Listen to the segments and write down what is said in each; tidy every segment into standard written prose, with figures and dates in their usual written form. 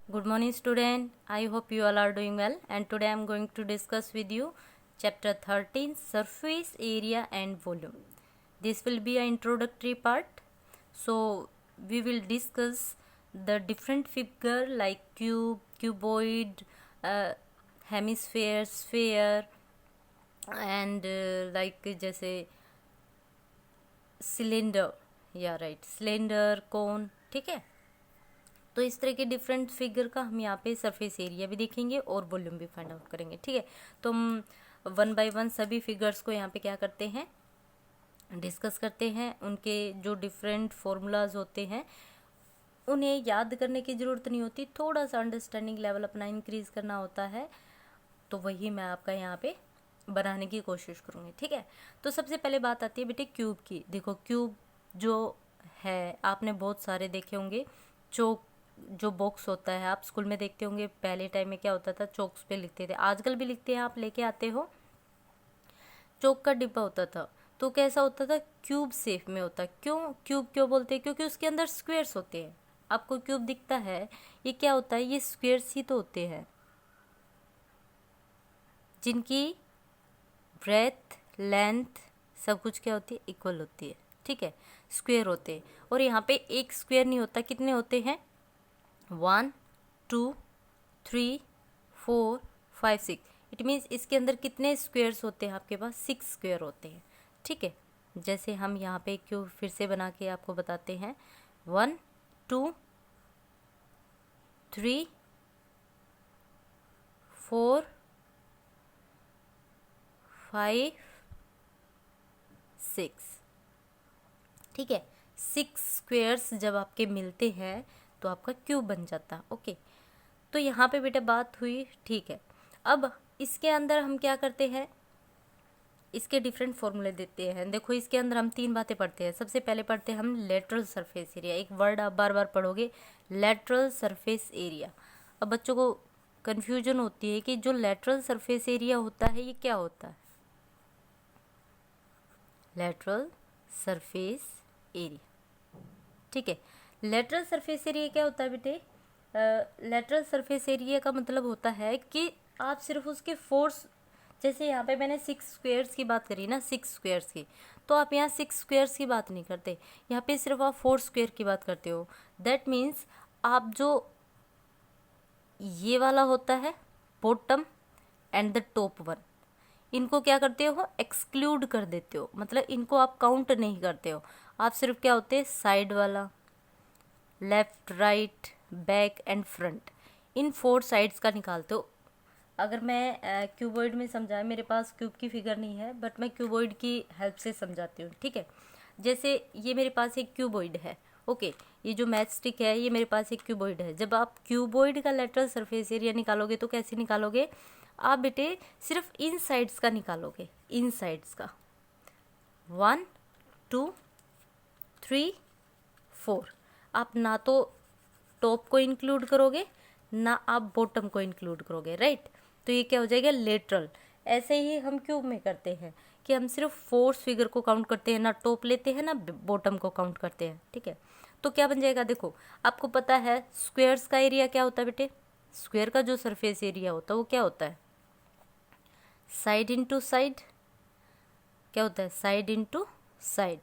Good morning student. I hope you all are doing well, and today I am going to discuss with you chapter 13 surface area and volume. This will be an introductory part. So we will discuss the different figure like cube, cuboid, hemisphere, sphere and like जैसे cylinder या right cylinder कोन. ठीक है, तो इस तरह के different figure का हम यहाँ पे सरफेस एरिया भी देखेंगे और वॉल्यूम भी फाइंड आउट करेंगे. ठीक है, तो हम वन बाय वन सभी फिगर्स को यहाँ पे क्या करते हैं, डिस्कस करते हैं. उनके जो डिफरेंट फॉर्मूलाज होते हैं उन्हें याद करने की ज़रूरत नहीं होती, थोड़ा सा अंडरस्टैंडिंग लेवल अपना इंक्रीज़ करना होता है. तो वही मैं आपका यहाँ पे बनाने की कोशिश करूँगी. ठीक है, तो सबसे पहले बात आती है बेटे क्यूब की. देखो क्यूब जो है आपने बहुत सारे देखे होंगे. चौक जो बॉक्स होता है आप स्कूल में देखते होंगे, पहले टाइम में क्या होता था, चौक्स पे लिखते थे, आजकल भी लिखते हैं, आप लेके आते हो. चौक का डिब्बा होता था तो कैसा होता था, क्यूब शेप में होता. क्यों क्यूब क्यों बोलते हैं, क्योंकि उसके अंदर स्क्वेयर्स होते हैं. आपको क्यूब दिखता है, ये क्या होता है, ये स्क्वेयर्स ही तो होते हैं जिनकी ब्रेथ लेंथ सब कुछ क्या होती है, इक्वल होती है. ठीक है, स्क्वेयर होते हैं. और यहाँ पे एक स्क्वेयर नहीं होता, कितने होते हैं, 1 2 3 4 5 6. इट मीन्स इसके अंदर कितने स्क्वेयर्स होते हैं आपके पास, 6 स्क्वेयर होते हैं. ठीक है, जैसे हम यहाँ पे क्यूब फिर से बना के आपको बताते हैं. 1 2 3 4 5 6. ठीक है, 6 स्क्वेयर्स जब आपके मिलते हैं तो आपका क्यूब बन जाता. ओके, तो यहाँ पे बेटा बात हुई. ठीक है, अब इसके अंदर हम क्या करते हैं, इसके डिफरेंट फॉर्मूले देते हैं. देखो इसके अंदर हम 3 बातें पढ़ते हैं. सबसे पहले पढ़ते हैं हम लेटरल सरफेस एरिया. एक वर्ड आप बार बार पढ़ोगे, लेटरल सरफेस एरिया. अब बच्चों को कन्फ्यूजन होती है कि जो लेटरल सरफेस एरिया होता है ये क्या होता है. लेटरल सरफेस एरिया, ठीक है, लेटरल सरफेस एरिया क्या होता है बेटे, लेटरल सरफेस एरिया का मतलब होता है कि आप सिर्फ उसके फोर्स, जैसे यहाँ पे मैंने 6 स्क्वेयर्स की बात करी ना, 6 स्क्वेयर्स की, तो आप यहाँ 6 स्क्वेयर्स की बात नहीं करते, यहाँ पे सिर्फ आप 4 स्क्वेयर की बात करते हो. दैट मीन्स आप जो ये वाला होता है bottom and the top one, इनको क्या करते हो, एक्सक्लूड कर देते हो. मतलब इनको आप काउंट नहीं करते हो. आप सिर्फ क्या होते हैं, साइड वाला, left right back and front, in 4 sides का निकालते हो. अगर मैं क्यूबॉइड में समझाए, मेरे पास क्यूब की फिगर नहीं है बट मैं क्यूबॉइड की हेल्प से समझाती हूँ. ठीक है, जैसे ये मेरे पास एक क्यूबॉइड है. ओके, ये जो मैच स्टिक है ये मेरे पास एक क्यूबॉइड है. जब आप क्यूबॉइड का लेटरल सरफेस एरिया निकालोगे तो कैसे निकालोगे, आप बेटे सिर्फ इन साइड्स का निकालोगे, इन साइड्स का. 1 2 3 4. आप ना तो टॉप को इंक्लूड करोगे ना आप बॉटम को इंक्लूड करोगे, राइट. तो ये क्या हो जाएगा, लेटरल. ऐसे ही हम क्यूब में करते हैं कि हम सिर्फ 4 फिगर को काउंट करते हैं, ना टॉप लेते हैं ना बॉटम को काउंट करते हैं. ठीक है, तो क्या बन जाएगा, देखो आपको पता है स्क्वेयर्स का एरिया क्या होता है बेटे, स्क्वेयर का जो सरफेस एरिया होता है वो क्या होता है, साइड इंटू साइड. क्या होता है, साइड इंटू साइड.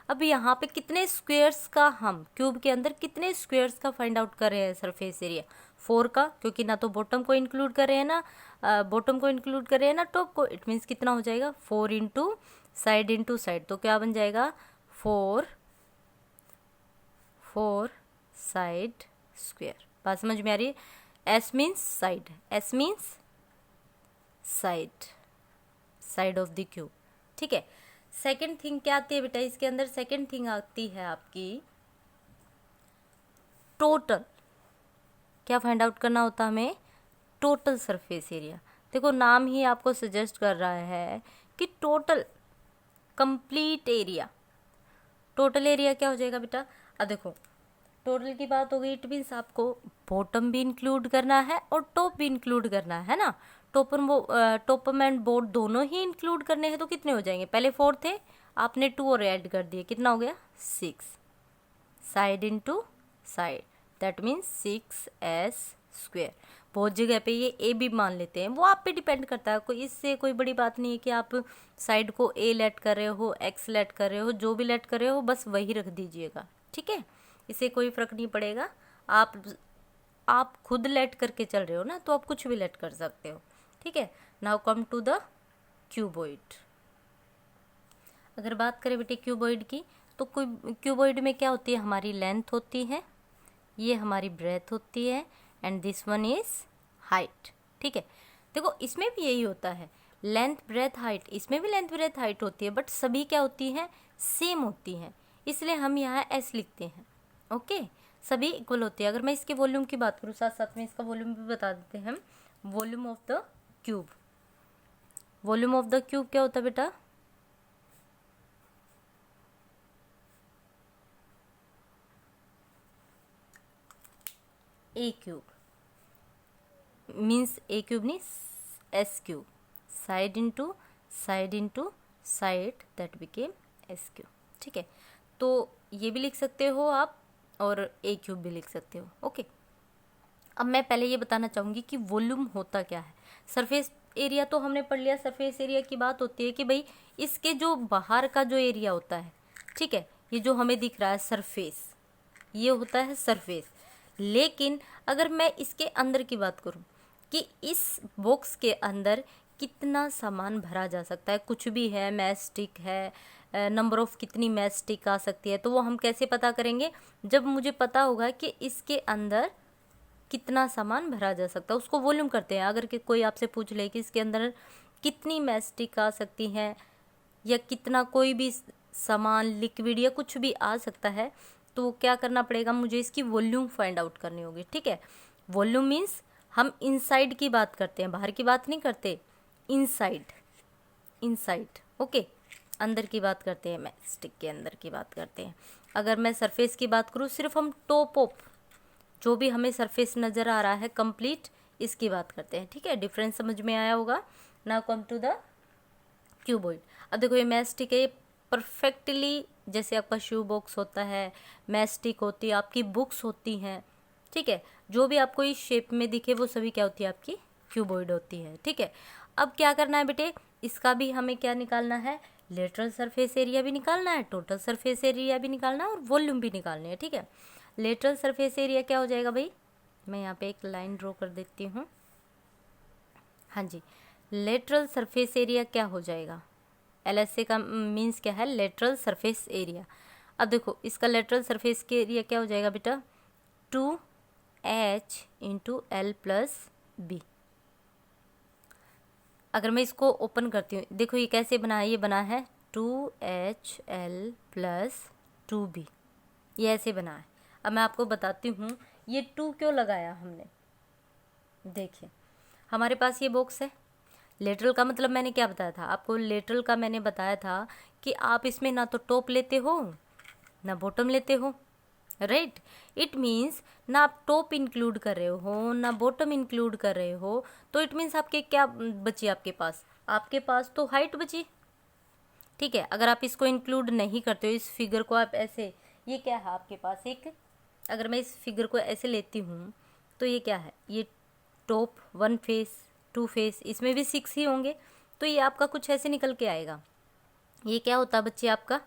अब यहाँ पे कितने स्क्वेयर्स का, हम क्यूब के अंदर कितने स्क्वेयर्स का फाइंड आउट कर रहे हैं सरफेस एरिया, 4 का, क्योंकि ना तो बॉटम को इंक्लूड कर रहे हैं ना बॉटम को इंक्लूड कर रहे हैं ना टॉप को. इट मीन्स कितना हो जाएगा, 4 इंटू साइड. तो क्या बन जाएगा, 4 साइड स्क्वेयर. बात समझ में आ रही है. S means side, S means side, side of the cube. ठीक है, सेकेंड थिंग क्या आती है बेटा इसके अंदर, सेकेंड थिंग आती है आपकी टोटल. क्या फाइंड आउट करना होता है हमें, टोटल सरफेस एरिया. देखो नाम ही आपको सजेस्ट कर रहा है कि total, complete area. Total area क्या हो जाएगा बेटा, अब देखो टोटल की बात हो गई, इट मीन्स आपको बॉटम भी इंक्लूड करना है और टॉप भी इंक्लूड करना है ना. टॉपम एंड बॉट दोनों ही इंक्लूड करने हैं तो कितने हो जाएंगे, पहले 4 थे, आपने 2 और ऐड कर दिए, कितना हो गया 6. Side into side, that means 6s²। बहुत जगह पे ये a भी मान लेते हैं, वो आप पे डिपेंड करता है, कोई इससे कोई बड़ी बात नहीं है कि आप साइड को a लेट कर रहे हो, x लेट कर रहे हो, जो भी लेट कर रहे हो बस वही रख दीजिएगा, ठीक है। इससे कोई फ़र्क नहीं पड़ेगा। आप खुद लेट करके चल रहे हो ना, तो आप कुछ भी लेट कर सकते हो, ठीक है। Now come to the cuboid. अगर बात करें बेटे क्यूबॉइड की, तो क्यूबॉइड में क्या होती है, हमारी लेंथ होती है, ये हमारी ब्रेथ होती है, and this one is height, ठीक है। देखो इसमें भी यही होता है, लेंथ ब्रेथ हाइट, इसमें भी लेंथ ब्रेथ हाइट होती है, बट सभी क्या होती हैं, सेम होती हैं, इसलिए हम यहाँ एस लिखते हैं, ओके। सभी इक्वल होती है। अगर मैं इसके वॉल्यूम की बात करूँ, साथ साथ में इसका वॉल्यूम भी बता देते हैं हम। Volume of the cube, volume of the cube क्या होता है बेटा, ए क्यूब, मीन्स ए क्यूब नहीं S cube, side into side that became S cube, ठीक है। तो ये भी लिख सकते हो आप और ए क्यूब भी लिख सकते हो, ओके। अब मैं पहले ये बताना चाहूँगी कि वॉल्यूम होता क्या है। सरफेस एरिया तो हमने पढ़ लिया, सरफेस एरिया की बात होती है कि भाई इसके जो बाहर का जो एरिया होता है, ठीक है, ये जो हमें दिख रहा है सरफेस, ये होता है सरफेस। लेकिन अगर मैं इसके अंदर की बात करूं कि इस बॉक्स के अंदर कितना सामान भरा जा सकता है, कुछ भी है, मैच स्टिक है, नंबर ऑफ कितनी मैच स्टिक आ सकती है, तो वो हम कैसे पता करेंगे, जब मुझे पता होगा कि इसके अंदर कितना सामान भरा जा सकता है, उसको वॉल्यूम करते हैं। अगर कि कोई आपसे पूछ ले कि इसके अंदर कितनी मैच स्टिक आ सकती हैं या कितना कोई भी सामान लिक्विड या कुछ भी आ सकता है, तो क्या करना पड़ेगा, मुझे इसकी वॉल्यूम फाइंड आउट करनी होगी, ठीक है। वॉल्यूम मीन्स हम इनसाइड की बात करते हैं, बाहर की बात नहीं करते, इनसाइड, ओके, अंदर की बात करते हैं, मैच स्टिक के अंदर की बात करते हैं। अगर मैं सरफेस की बात करूँ, सिर्फ हम टॉप ऑफ जो भी हमें सरफेस नज़र आ रहा है कंप्लीट, इसकी बात करते हैं, ठीक है। डिफरेंस समझ में आया होगा। Now come to the cuboid. अब देखो ये मैच स्टिक है, परफेक्टली जैसे आपका शू बॉक्स होता है, मैच स्टिक होती है, आपकी बुक्स होती हैं, ठीक है, जो भी आपको इस शेप में दिखे वो सभी क्या होती है, आपकी क्यूबॉइड होती है, ठीक है। अब क्या करना है बेटे, इसका भी हमें क्या निकालना है, लेटरल सरफेस एरिया भी निकालना है, टोटल सरफेस एरिया भी निकालना है और वॉल्यूम भी निकालनी है, ठीक है। लेटरल सरफेस एरिया क्या हो जाएगा भाई, मैं यहाँ पे एक लाइन ड्रॉ कर देती हूँ, हाँ जी। लेटरल सरफेस एरिया क्या हो जाएगा, LSA का मीन्स क्या है, लेटरल सरफेस एरिया। अब देखो इसका लेटरल सरफेस के एरिया क्या हो जाएगा बेटा, 2H into L plus B. अगर मैं इसको ओपन करती हूँ, देखो ये कैसे बना है, ये बना है 2HL प्लस 2B, ये ऐसे बना है। अब मैं आपको बताती हूँ ये 2 क्यों लगाया हमने। देखिए हमारे पास ये बॉक्स है, लेटरल का मतलब मैंने क्या बताया था आपको, लेटरल का मैंने बताया था कि आप इसमें ना तो टॉप लेते हो ना बॉटम लेते हो, राइट। इट मीन्स ना आप टॉप इंक्लूड कर रहे हो ना बॉटम इंक्लूड कर रहे हो, तो इट मीन्स आपके क्या बची, आपके पास तो हाइट बची, ठीक है। अगर आप इसको इंक्लूड नहीं करते हो, इस फिगर को आप ऐसे, ये क्या है आपके पास एक, अगर मैं इस फिगर को ऐसे लेती हूँ तो ये क्या है, ये टॉप 1 फेस 2 फेस, इसमें भी 6 ही होंगे, तो ये आपका कुछ ऐसे निकल के आएगा। ये क्या होता है बच्चे, आपका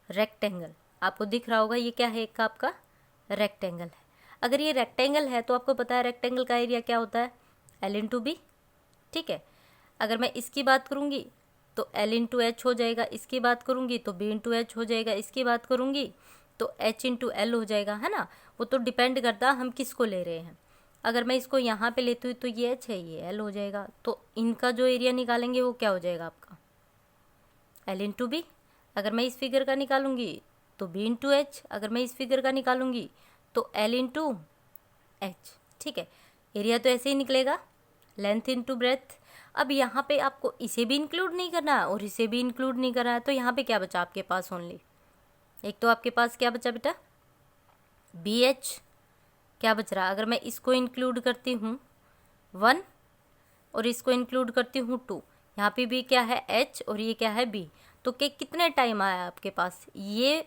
रेक्टेंगल, आपको दिख रहा होगा, ये क्या है, एक आपका रेक्टेंगल है। अगर ये रेक्टेंगल है तो आपको पता है रेक्टेंगल का एरिया क्या होता है, L इंटू बी, ठीक है। अगर मैं इसकी बात करूँगी तो L इंटू एच हो जाएगा, इसकी बात करूँगी तो B इंटू एच हो जाएगा, इसकी बात करूँगी तो H इंटू एल हो जाएगा, है ना। वो तो डिपेंड करता है हम किसको ले रहे हैं। अगर मैं इसको यहाँ पे लेती हूँ तो ये H है, ये L हो जाएगा, तो इनका जो एरिया निकालेंगे वो क्या हो जाएगा आपका, L इंटू बी। अगर मैं इस फिगर का निकालूंगी तो B इंटू एच, अगर मैं इस फिगर का निकालूंगी तो L इंटू एच, ठीक है। एरिया तो ऐसे ही निकलेगा, लेंथ इंटू ब्रेथ। अब यहाँ पे आपको इसे भी इंक्लूड नहीं करना है और इसे भी इंक्लूड नहीं करना है, तो यहाँ पे क्या बचा आपके पास, ओनली एक तो आपके पास क्या बचा बेटा, BH, क्या बच रहा, अगर मैं इसको इंक्लूड करती हूँ 1 और इसको इंक्लूड करती हूँ 2, यहाँ पे भी क्या है H और ये क्या है B, तो कितने टाइम आया आपके पास, ये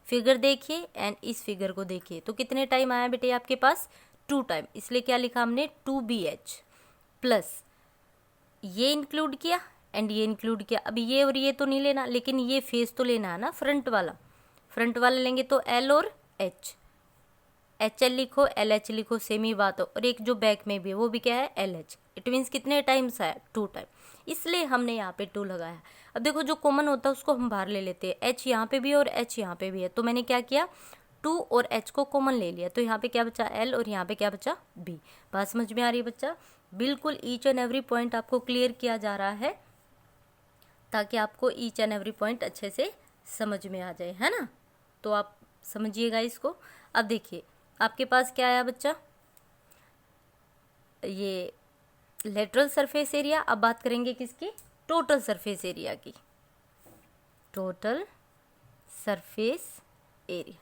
फिगर देखिए एंड इस फिगर को देखिए, तो कितने टाइम आया बेटे आपके पास? 2 टाइम, इसलिए क्या लिखा हमने? 2BH प्लस ये इंक्लूड किया एंड ये इंक्लूड किया। अभी ये और ये तो नहीं लेना, लेकिन ये फेस तो लेना है ना, फ्रंट वाला लेंगे तो L और H, HL लिखो LH लिखो, सेम ही बात हो। और एक जो बैक में भी है वो भी क्या है? LH। इट मीन्स कितने टाइम्स आया? 2 टाइम, इसलिए हमने यहाँ पे 2 लगाया। अब देखो जो कॉमन होता है उसको हम बाहर ले लेते हैं, H यहाँ पे भी है और H यहाँ पे भी है, तो मैंने क्या किया? 2 और H को कॉमन ले लिया, तो यहाँ पे क्या बचा? L और यहाँ पे क्या बचा? B। बात समझ में आ रही है बच्चा? बिल्कुल ईच एंड एवरी पॉइंट आपको क्लियर किया जा रहा है ताकि आपको ईच एंड एवरी पॉइंट अच्छे से समझ में आ जाए, है ना? तो आप समझिएगा इसको। अब देखिए आपके पास क्या आया बच्चा? ये लेटरल सरफेस एरिया। अब बात करेंगे किसकी? टोटल सरफेस एरिया की। टोटल सरफेस एरिया,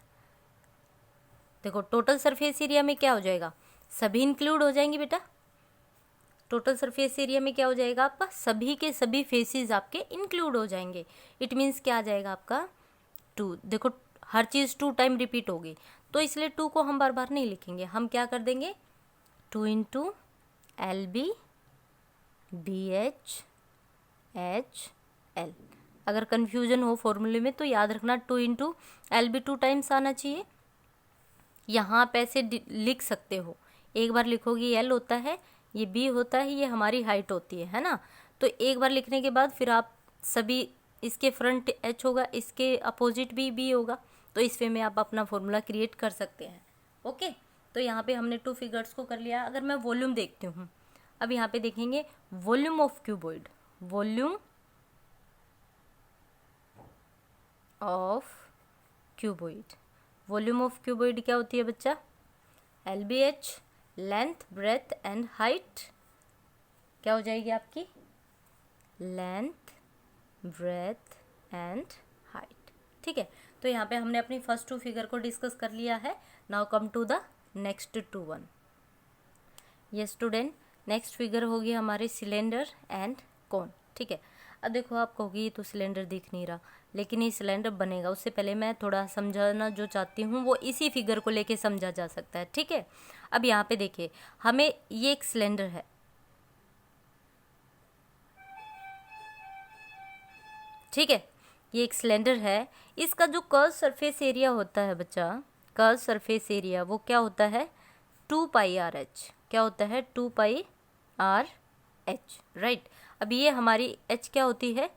देखो टोटल सरफेस एरिया में क्या हो जाएगा? सभी इंक्लूड हो जाएंगे बेटा। टोटल सरफेस एरिया में क्या हो जाएगा आपका? सभी के सभी फेसेस आपके इंक्लूड हो जाएंगे। इट मीन्स क्या आ जाएगा आपका? 2। देखो हर चीज़ 2 टाइम रिपीट होगी, तो इसलिए 2 को हम बार बार नहीं लिखेंगे, हम क्या कर देंगे? 2 इंटू LB BH HL। अगर कन्फ्यूजन हो फॉर्मूले में तो याद रखना 2 इंटू LB 2 टाइम्स आना चाहिए। यहाँ आप ऐसे लिख सकते हो, एक बार लिखोगे L होता है, ये B होता है, ये हमारी हाइट होती है ना? तो एक बार लिखने के बाद फिर आप सभी, इसके फ्रंट H होगा, इसके अपोजिट भी B होगा, तो इस वे में आप अपना फॉर्मूला क्रिएट कर सकते हैं। ओके, तो यहाँ पे हमने 2 फिगर्स को कर लिया। अगर मैं वॉल्यूम देखती हूँ, अब यहाँ पे देखेंगे volume of cuboid. Volume of cuboid, volume of cuboid क्या होती है बच्चा? LBH, length breadth and height, क्या हो जाएगी आपकी? Length breadth and height. ठीक है, तो यहाँ पे हमने अपनी फर्स्ट 2 फिगर को डिस्कस कर लिया है। Now come to the next 2 1। ये स्टूडेंट, नेक्स्ट फिगर होगी हमारे सिलेंडर एंड कोन। ठीक है, अब देखो आप कहोगे ये तो सिलेंडर दिख नहीं रहा, लेकिन ये सिलेंडर बनेगा। उससे पहले मैं थोड़ा समझाना जो चाहती हूँ वो इसी फिगर को लेके समझा जा सकता है। ठीक है, अब यहाँ पे देखिए, हमें ये एक सिलेंडर है, ठीक है, ये एक सिलेंडर है। इसका जो कर्व सरफेस एरिया होता है बच्चा, कर्व सरफेस एरिया वो क्या होता है? 2πRH। क्या होता है? 2πRH, right. अब ये हमारी H क्या होती है?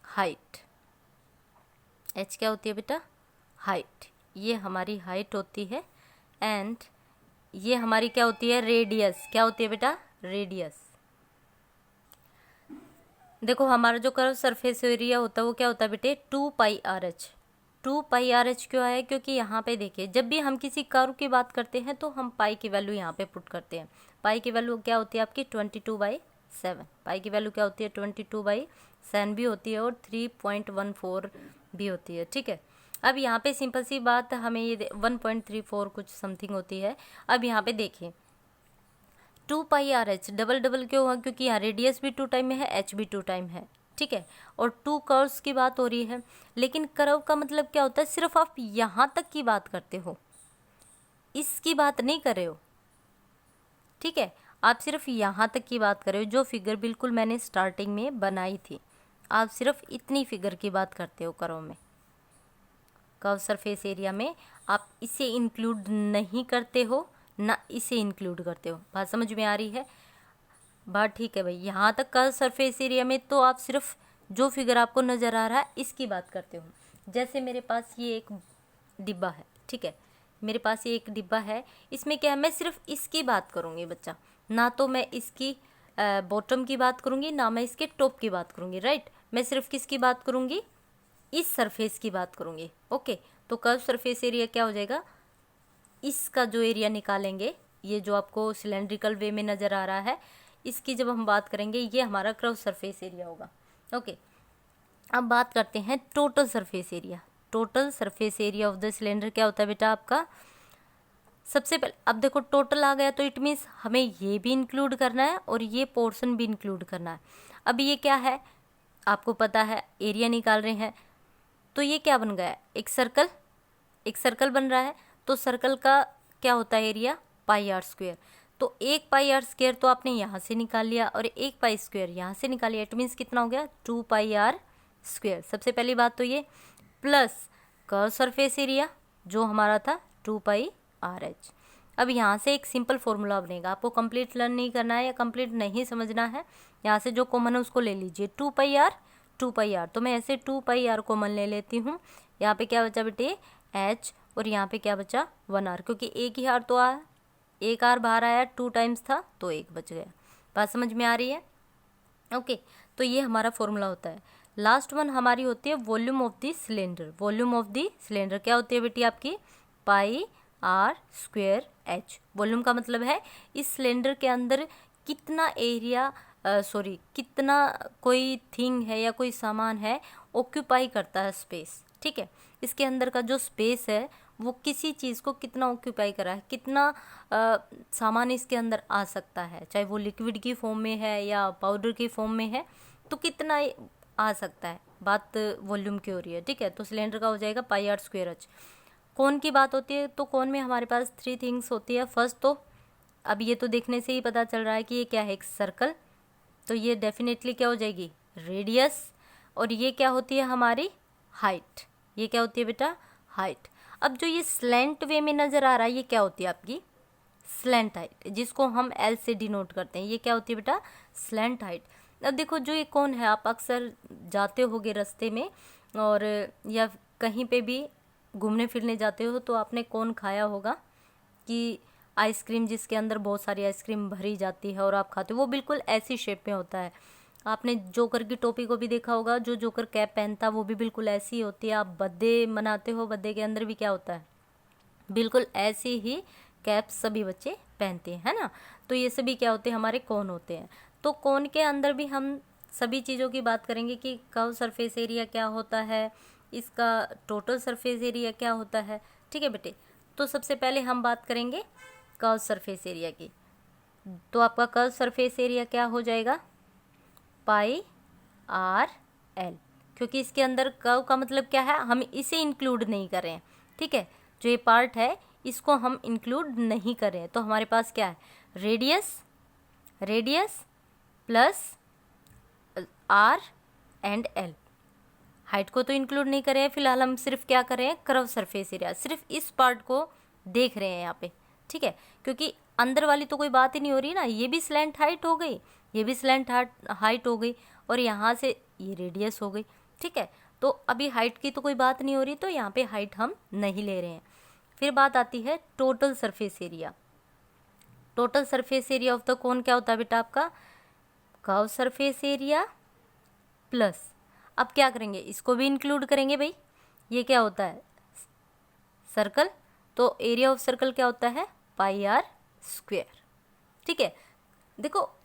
हाइट। H क्या होती है बेटा? हाइट। ये हमारी हाइट होती है एंड ये हमारी क्या होती है? रेडियस। क्या होती है बेटा? रेडियस। देखो हमारा जो कर्व सरफेस एरिया होता है वो क्या होता है बेटे? 2πRH। 2πRH क्यों आया? क्योंकि यहाँ पे देखिए, जब भी हम किसी कर्व की बात करते हैं तो हम पाई की वैल्यू यहाँ पे पुट करते हैं। पाई की वैल्यू क्या होती है आपकी? 22/7। पाई की वैल्यू क्या होती है? 22/7 भी होती है और 3.14 भी होती है। ठीक है, अब यहाँ पे सिंपल सी बात, हमें ये 1.34 कुछ समथिंग होती है। अब यहाँ पे देखिए 2πRH डबल डबल क्यों हुआ? क्योंकि यहाँ रेडियस भी 2 टाइम में है, H भी 2 टाइम है। ठीक है, और 2 कर्व्स की बात हो रही है, लेकिन कर्व का मतलब क्या होता है? सिर्फ आप यहाँ तक की बात करते हो, इसकी बात नहीं कर रहे हो। ठीक है, आप सिर्फ यहाँ तक की बात कर रहे हो। जो फिगर बिल्कुल मैंने स्टार्टिंग में बनाई थी, आप सिर्फ इतनी फिगर की बात करते हो कर्व में। कर्व सरफेस एरिया में आप इसे इंक्लूड नहीं करते हो, ना इसे इंक्लूड करते हो। बात समझ में आ रही है? बात ठीक है भाई। यहाँ तक कर्व सरफेस एरिया में तो आप सिर्फ जो फिगर आपको नज़र आ रहा है इसकी बात करते हो। जैसे मेरे पास ये एक डिब्बा है, ठीक है, मेरे पास ये एक डिब्बा है, इसमें क्या है? मैं सिर्फ इसकी बात करूँगी बच्चा, ना तो मैं इसकी बॉटम की बात करूँगी, ना मैं इसके टॉप की बात करूँगी, राइट। मैं सिर्फ किसकी बात करूँगी? इस सरफेस की बात करूँगी। ओके, तो कर्व सरफेस एरिया क्या हो जाएगा? इसका जो एरिया निकालेंगे, ये जो आपको सिलेंड्रिकल वे में नज़र आ रहा है, इसकी जब हम बात करेंगे ये हमारा कर्व सरफेस एरिया होगा। ओके, अब बात करते हैं total surface area. Total surface area of the cylinder क्या होता है बेटा आपका? सबसे पहले अब देखो टोटल आ गया तो इट मीन्स हमें ये भी इंक्लूड करना है और ये पोर्शन भी इंक्लूड करना है। अब ये क्या है? आपको पता है एरिया निकाल रहे हैं, तो ये क्या बन गया? एक सर्कल। एक सर्कल बन रहा है, तो सर्कल का क्या होता है एरिया, पाई आर स्क्वायर। तो एक पाई आर स्क्वायर तो आपने यहाँ से निकाल लिया और एक पाई स्क्वायर यहाँ से निकाल लिया, इट मीन्स कितना हो गया, 2 पाई आर स्क्वायर। सबसे पहली बात तो ये, प्लस कर्व सरफेस एरिया जो हमारा था 2 पाई आर एच। अब यहाँ से एक सिंपल फॉर्मूला बनेगा, आपको कंप्लीट लर्न नहीं करना है या कंप्लीट नहीं समझना है, यहाँ से जो कॉमन है उसको ले लीजिए, 2 पाई आर 2 पाई आर। तो मैं ऐसे 2 पाई आर कॉमन ले लेती हूँ। यहाँ पे क्या बचा बेटे, एच, और यहाँ पे क्या बचा 1 आर, क्योंकि एक ही आर तो आया, एक आर बाहर आया, 2 टाइम्स था तो एक बच गया। बात समझ में आ रही है? ओके, तो ये हमारा फॉर्मूला होता है। लास्ट वन हमारी होती है volume of the cylinder. Volume of the cylinder क्या होती है बेटी आपकी, पाई आर स्क्वायर एच। वॉल्यूम का मतलब है इस सिलेंडर के अंदर कितना एरिया, कितना कोई थिंग है या कोई सामान है ऑक्यूपाई करता है स्पेस, ठीक है। इसके अंदर का जो स्पेस है वो किसी चीज़ को कितना ऑक्यूपाई करा है, कितना सामान इसके अंदर आ सकता है, चाहे वो लिक्विड की फॉर्म में है या पाउडर की फॉर्म में है, तो कितना आ सकता है, बात वॉल्यूम की हो रही है, ठीक है। तो सिलेंडर का हो जाएगा पाई आर स्क्वायर एच। कोन की बात होती है तो कोन में हमारे पास 3 थिंग्स होती है। फर्स्ट तो अब ये तो देखने से ही पता चल रहा है कि ये क्या है, एक सर्कल, तो ये डेफिनेटली क्या हो जाएगी, रेडियस, और ये क्या होती है हमारी हाइट। ये क्या होती है बेटा, हाइट। अब जो ये स्लैंट वे में नज़र आ रहा है ये क्या होती है आपकी, स्लैंट हाइट, जिसको हम एल से डिनोट करते हैं, ये क्या होती है बेटा, स्लैंट हाइट। अब देखो जो ये कौन है, आप अक्सर जाते होगे रास्ते में और या कहीं पे भी घूमने फिरने जाते हो तो आपने कौन खाया होगा कि आइसक्रीम जिसके अंदर बहुत सारी आइसक्रीम भरी जाती है और आप खाते हो, वो बिल्कुल ऐसी शेप में होता है। आपने जोकर की टोपी को भी देखा होगा, जो जोकर कैप पहनता है वो भी बिल्कुल ऐसी होती है। आप बर्थडे मनाते हो, बर्थडे के अंदर भी क्या होता है, बिल्कुल ऐसी ही कैप सभी बच्चे पहनते हैं, है ना। तो ये सभी क्या होते हैं, हमारे कोन होते हैं। तो कोन के अंदर भी हम सभी चीज़ों की बात करेंगे कि कर्व सरफेस एरिया क्या होता है, इसका टोटल सरफेस एरिया क्या होता है, ठीक है बेटे। तो सबसे पहले हम बात करेंगे कर्व सरफेस एरिया की। तो आपका कर्व सरफेस एरिया क्या हो जाएगा, पाई आर एल, क्योंकि इसके अंदर कर्व का मतलब क्या है, हम इसे इंक्लूड नहीं कर रहे हैं, ठीक है। जो ये पार्ट है इसको हम इंक्लूड नहीं कर रहे हैं। तो हमारे पास क्या है, radius plus R and L. Height को तो इंक्लूड नहीं कर रहे हैं फिलहाल, हम सिर्फ क्या कर रहे हैं, कर्व सरफेस एरिया, सिर्फ इस पार्ट को देख रहे हैं यहाँ पे, ठीक है। क्योंकि अंदर वाली तो कोई बात ही नहीं हो रही ना, ये भी स्लैंट हाइट हो गई, ये भी स्लैंट हाइट हो गई, और यहाँ से ये रेडियस हो गई, ठीक है। तो अभी हाइट की तो कोई बात नहीं हो रही, तो यहाँ पे हाइट हम नहीं ले रहे हैं। फिर बात आती है total surface area. Total surface area of the cone क्या होता है बेटा आपका, कर्व सरफेस एरिया प्लस, अब क्या करेंगे, इसको भी इंक्लूड करेंगे भाई, ये क्या होता है, सर्कल, तो एरिया ऑफ सर्कल क्या होता है, पाई आर स्क्वायर, ठीक है। देखो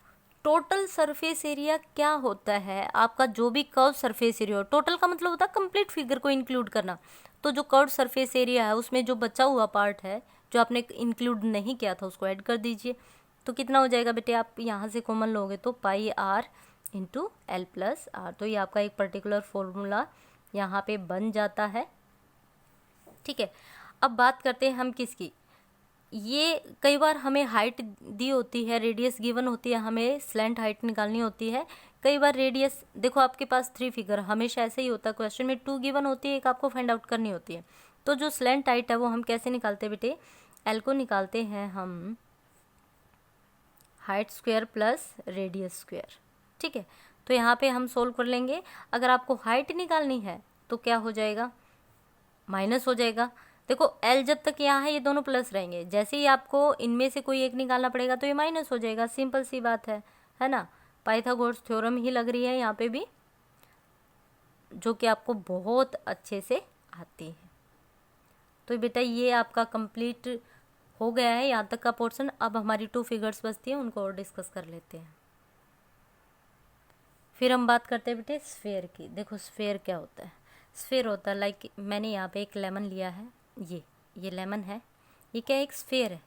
टोटल सरफेस एरिया क्या होता है आपका, जो भी कर्व सरफेस एरिया हो, टोटल का मतलब होता है कंप्लीट फिगर को इंक्लूड करना। तो जो कर्व सरफेस एरिया है उसमें जो बचा हुआ पार्ट है जो आपने इंक्लूड नहीं किया था उसको ऐड कर दीजिए। तो कितना हो जाएगा बेटे, आप यहाँ से कॉमन लोगे तो pi R into L plus R. तो ये आपका एक पर्टिकुलर फॉर्मूला यहाँ पे बन जाता है, ठीक है। अब बात करते हैं हम किसकी, ये कई बार हमें हाइट दी होती है, रेडियस गिवन होती है, हमें स्लैंट हाइट निकालनी होती है। कई बार रेडियस, देखो आपके पास 3 फिगर, हमेशा ऐसे ही होता है, क्वेश्चन में 2 गिवन होती है, एक आपको फाइंड आउट करनी होती है। तो जो स्लैंट हाइट है वो हम कैसे निकालते हैं बेटे, एल को निकालते हैं हम height square plus radius square, ठीक है। तो यहाँ पे हम सोल्व कर लेंगे। अगर आपको हाइट निकालनी है तो क्या हो जाएगा, माइनस हो जाएगा। देखो एल जब तक यहाँ है ये दोनों प्लस रहेंगे, जैसे ही आपको इनमें से कोई एक निकालना पड़ेगा तो ये माइनस हो जाएगा, सिंपल सी बात है ना। पाइथागोरस थ्योरम ही लग रही है यहाँ पे भी, जो कि आपको बहुत अच्छे से आती है। तो बेटा ये आपका कंप्लीट हो गया है यहाँ तक का पोर्शन। अब हमारी 2 फिगर्स बचती हैं, उनको और डिस्कस कर लेते हैं। फिर हम बात करते हैं बेटे स्फेयर की। देखो स्फेयर क्या होता है, स्फेयर होता है लाइक मैंने यहाँ पे एक लेमन लिया है, ये लेमन है, ये क्या एक स्फेयर है।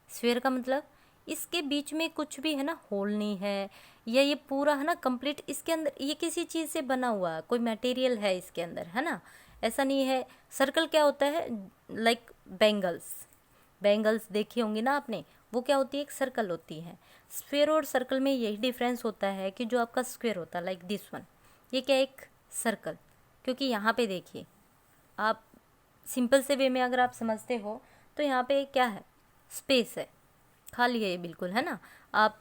स्फेयर का मतलब इसके बीच में कुछ भी है ना होल नहीं है, या ये पूरा है ना कंप्लीट, इसके अंदर ये किसी चीज़ से बना हुआ है, कोई मटेरियल है इसके अंदर, है ना। ऐसा नहीं है। सर्कल क्या होता है, लाइक बैंगल्स देखी होंगी ना आपने, वो क्या होती है, एक सर्कल होती है। स्क्वायर और सर्कल में यही डिफरेंस होता है कि जो आपका स्क्वायर होता है लाइक दिस वन, ये क्या एक सर्कल, क्योंकि यहाँ पे देखिए आप सिंपल से वे में अगर आप समझते हो तो यहाँ पे क्या है, स्पेस है, खाली है ये बिल्कुल, है ना। आप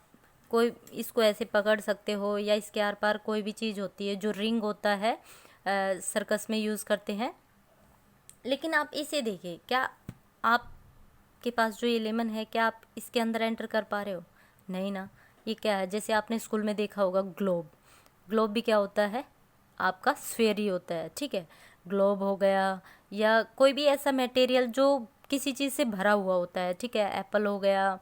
कोई इसको ऐसे पकड़ सकते हो या इसके आर पार कोई भी चीज़ होती है, जो रिंग होता है सर्कस में यूज़ करते हैं। लेकिन आप इसे देखिए, क्या आपके पास जो ये लेमन है, क्या आप इसके अंदर एंटर कर पा रहे हो? नहीं ना। ये क्या है, जैसे आपने स्कूल में देखा होगा ग्लोब भी क्या होता है, आपका स्फेयर ही होता है, ठीक है। ग्लोब हो गया या कोई भी ऐसा मटेरियल जो किसी चीज़ से भरा हुआ होता है, ठीक है। एप्पल हो गया,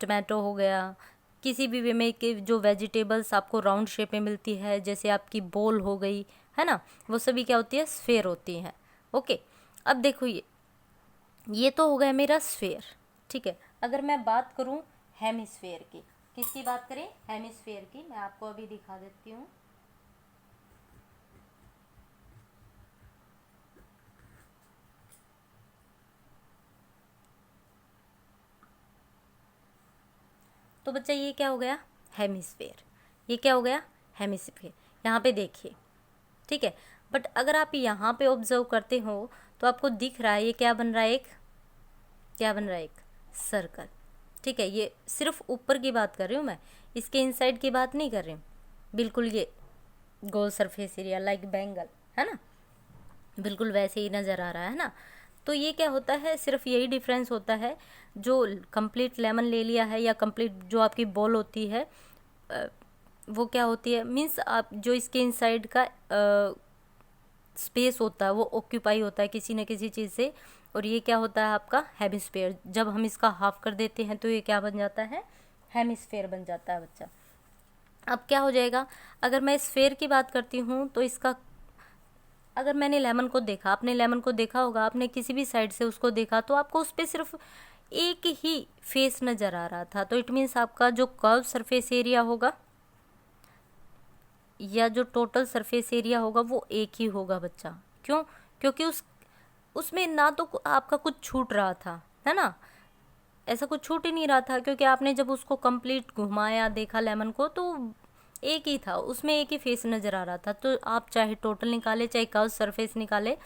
टमाटो हो गया, किसी भी वे में के जो वेजिटेबल्स आपको राउंड शेप में मिलती है, जैसे आपकी बोल हो गई, है ना, वो सभी क्या होती है, स्फेयर होती हैं। ओके, अब देखो ये तो हो गया मेरा स्फेयर, ठीक है। अगर मैं बात करूं हेमिस्फेयर की, किसकी बात करें, हेमिस्फेयर की, मैं आपको अभी दिखा देती हूँ। तो बच्चा ये क्या हो गया, हेमिस्फेयर। ये क्या हो गया, हेमिस्फेयर। यहाँ पे देखिए, ठीक है। बट अगर आप यहाँ पे ऑब्जर्व करते हो तो आपको दिख रहा है ये क्या बन रहा है, क्या बन रहा है, एक सर्कल, ठीक है। ये सिर्फ ऊपर की बात कर रही हूँ मैं, इसके इनसाइड की बात नहीं कर रही हूँ। बिल्कुल ये गोल सरफेस एरिया लाइक बैंगल, है ना, बिल्कुल वैसे ही नज़र आ रहा है ना। तो ये क्या होता है, सिर्फ यही डिफरेंस होता है, जो कंप्लीट लेमन ले लिया है या कंप्लीट जो आपकी बॉल होती है वो क्या होती है, मीन्स आप जो इसके इनसाइड का स्पेस होता है वो ऑक्यूपाई होता है किसी न किसी चीज़ से, और ये क्या होता है आपका हेमिस्फेयर। जब हम इसका हाफ कर देते हैं तो ये क्या बन जाता है, हेमिस्फेयर बन जाता है बच्चा। अब क्या हो जाएगा, अगर मैं स्फेयर की बात करती हूँ तो इसका, अगर मैंने लेमन को देखा, आपने लेमन को देखा होगा, आपने किसी भी साइड से उसको देखा तो आपको उस पर सिर्फ एक ही फेस नज़र आ रहा था, तो इट मीन्स आपका जो कर्व सरफेस एरिया होगा या जो टोटल सरफेस एरिया होगा वो एक ही होगा बच्चा। क्यों, क्योंकि उसमें ना तो आपका कुछ छूट रहा था, है ना, ऐसा कुछ छूट ही नहीं रहा था, क्योंकि आपने जब उसको कंप्लीट घुमाया देखा लेमन को तो एक ही था, उसमें एक ही फेस नज़र आ रहा था। तो आप चाहे टोटल निकाले चाहे कर्व सरफेस निकाले,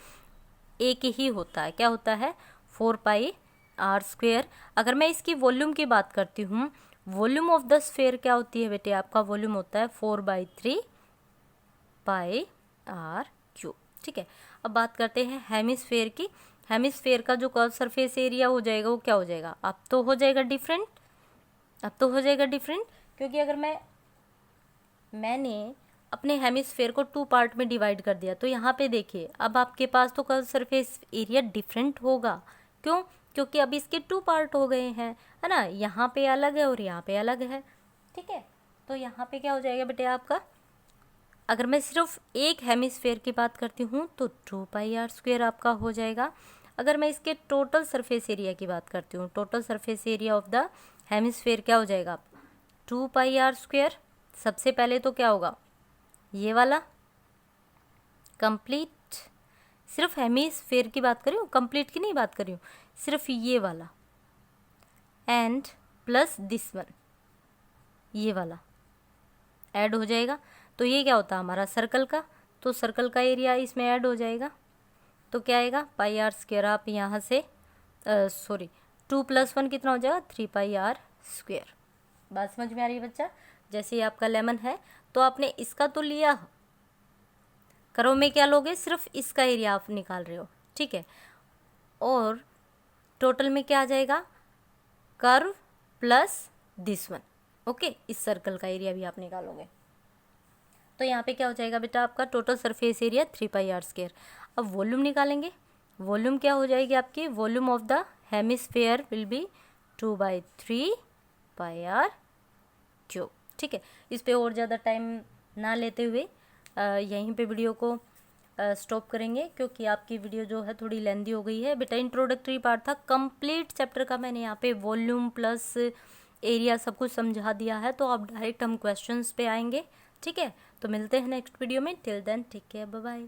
एक ही होता है, क्या होता है, 4πr²। अगर मैं इसकी वॉल्यूम की बात करती हूँ, वॉल्यूम ऑफ द स्फेयर क्या होती है बेटे, आपका वॉल्यूम होता है 4/3πr³, ठीक है। अब बात करते हैं हेमिस्फेयर की। हेमिस्फेयर का जो कर्व सरफेस एरिया हो जाएगा वो क्या हो जाएगा, अब तो हो जाएगा डिफरेंट, क्योंकि अगर मैंने अपने हेमिस्फेयर को 2 पार्ट में डिवाइड कर दिया तो यहाँ पे देखिए अब आपके पास तो कर्व सरफेस एरिया डिफरेंट होगा। क्यों, क्योंकि अब इसके 2 पार्ट हो गए हैं, है ना, यहाँ पे अलग है और यहाँ पे अलग है, ठीक है। तो यहाँ पे क्या हो जाएगा बेटे आपका, अगर मैं सिर्फ एक हेमिस्फेयर की बात करती हूँ तो 2πr² आपका हो जाएगा। अगर मैं इसके टोटल सरफेस एरिया की बात करती हूँ, total surface area of the hemisphere क्या हो जाएगा, 2πr²। सबसे पहले तो क्या होगा, ये वाला कंप्लीट, सिर्फ हेमिस्फेयर की बात कर रही हूँ, कंप्लीट की नहीं बात कर रही हूँ, सिर्फ ये वाला, एंड प्लस दिस वन, ये वाला ऐड हो जाएगा। तो ये क्या होता है हमारा सर्कल का, तो सर्कल का एरिया इसमें ऐड हो जाएगा। तो क्या आएगा, πr²। आप यहाँ से 2 + 1 कितना हो जाएगा, 3πr²। बात समझ में आ रही है बच्चा। जैसे ही आपका लेमन है तो आपने इसका तो लिया, कर्व में क्या लोगे, सिर्फ इसका एरिया आप निकाल रहे हो, ठीक है। और टोटल में क्या आ जाएगा, curve plus this one, okay. इस सर्कल का एरिया भी आप निकालोगे तो यहाँ पे क्या हो जाएगा बेटा, आपका टोटल सरफेस एरिया 3πr²। अब वॉल्यूम निकालेंगे, वॉल्यूम क्या हो जाएगी आपकी, volume of the hemisphere will be 2/3πr³, ठीक है। इस पे और ज़्यादा टाइम ना लेते हुए यहीं पे वीडियो को स्टॉप करेंगे, क्योंकि आपकी वीडियो जो है थोड़ी लेंदी हो गई है बेटा। इंट्रोडक्टरी पार्ट था, कंप्लीट चैप्टर का मैंने यहाँ पे वॉल्यूम प्लस एरिया सब कुछ समझा दिया है। तो आप डायरेक्ट हम क्वेश्चंस पे आएंगे, ठीक है। तो मिलते हैं नेक्स्ट वीडियो में, till then take care, bye bye.